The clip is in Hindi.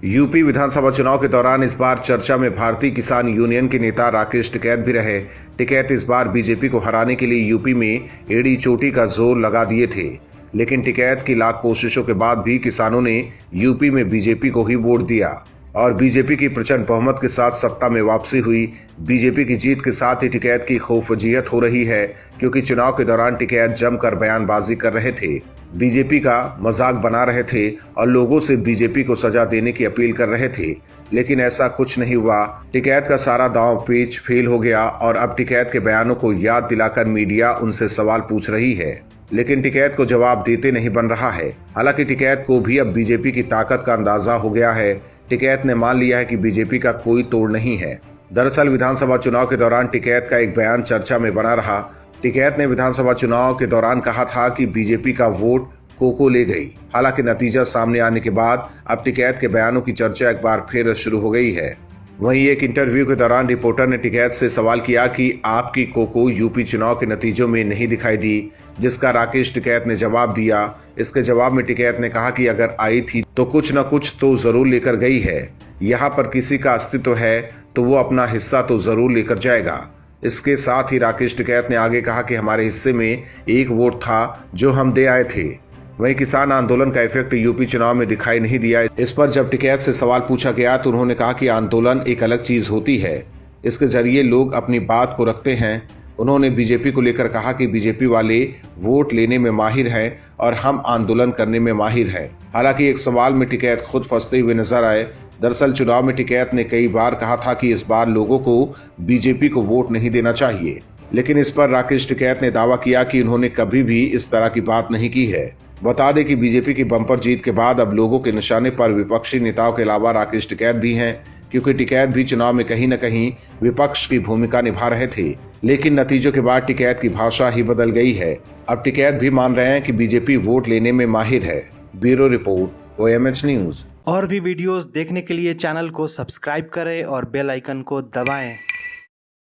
यूपी विधानसभा चुनाव के दौरान इस बार चर्चा में भारतीय किसान यूनियन के नेता राकेश टिकैत भी रहे। टिकैत इस बार बीजेपी को हराने के लिए यूपी में एड़ी चोटी का जोर लगा दिए थे, लेकिन टिकैत की लाख कोशिशों के बाद भी किसानों ने यूपी में बीजेपी को ही वोट दिया और बीजेपी की प्रचंड बहुमत के साथ सत्ता में वापसी हुई। बीजेपी की जीत के साथ ही टिकैत की खूब वजीहत हो रही है, क्योंकि चुनाव के दौरान टिकैत जमकर बयानबाजी कर रहे थे, बीजेपी का मजाक बना रहे थे और लोगों से बीजेपी को सजा देने की अपील कर रहे थे। लेकिन ऐसा कुछ नहीं हुआ। टिकैत का सारा दांव पेच फेल हो गया और अब टिकैत के बयानों को याद दिलाकर मीडिया उनसे सवाल पूछ रही है, लेकिन टिकैत को जवाब देते नहीं बन रहा है। हालांकि टिकैत को भी अब बीजेपी की ताकत का अंदाजा हो गया है। टिकैत ने मान लिया है कि बीजेपी का कोई तोड़ नहीं है। दरअसल विधानसभा चुनाव के दौरान टिकैत का एक बयान चर्चा में बना रहा। टिकैत ने विधानसभा चुनाव के दौरान कहा था कि बीजेपी का वोट कोको ले गई। हालांकि नतीजा सामने आने के बाद अब टिकैत के बयानों की चर्चा एक बार फिर शुरू हो गई है। वहीं एक इंटरव्यू के दौरान रिपोर्टर ने टिकैत से सवाल किया कि आपकी कोको यूपी चुनाव के नतीजों में नहीं दिखाई दी, जिसका राकेश टिकैत ने जवाब दिया। इसके जवाब में टिकैत ने कहा कि अगर आई थी तो कुछ न कुछ तो जरूर लेकर गई है। यहाँ पर किसी का अस्तित्व है तो वो अपना हिस्सा तो जरूर लेकर जाएगा। इसके साथ ही राकेश टिकैत ने आगे कहा कि हमारे हिस्से में एक वोट था जो हम दे आए थे। वहीं किसान आंदोलन का इफेक्ट यूपी चुनाव में दिखाई नहीं दिया। इस पर जब टिकैत से सवाल पूछा गया तो उन्होंने कहा कि आंदोलन एक अलग चीज होती है, इसके जरिए लोग अपनी बात को रखते हैं। उन्होंने बीजेपी को लेकर कहा कि बीजेपी वाले वोट लेने में माहिर हैं और हम आंदोलन करने में माहिर हैं। हालांकि एक सवाल में टिकैत खुद फंसते हुए नजर आए। दरअसल चुनाव में टिकैत ने कई बार कहा था कि इस बार लोगों को बीजेपी को वोट नहीं देना चाहिए, लेकिन इस पर राकेश टिकैत ने दावा किया कि उन्होंने कभी भी इस तरह की बात नहीं की है। बता दें कि बीजेपी की बम्पर जीत के बाद अब लोगों के निशाने पर विपक्षी नेताओं के अलावा राकेश टिकैत भी हैं, क्योंकि टिकैत भी चुनाव में कहीं न कहीं विपक्ष की भूमिका निभा रहे थे। लेकिन नतीजों के बाद टिकैत की भाषा ही बदल गई है। अब टिकैत भी मान रहे हैं कि बीजेपी वोट लेने में माहिर है। Bureau report, OMH news. और भी वीडियोस देखने के लिए चैनल को सब्सक्राइब करें और बेल आइकन को दबाएं।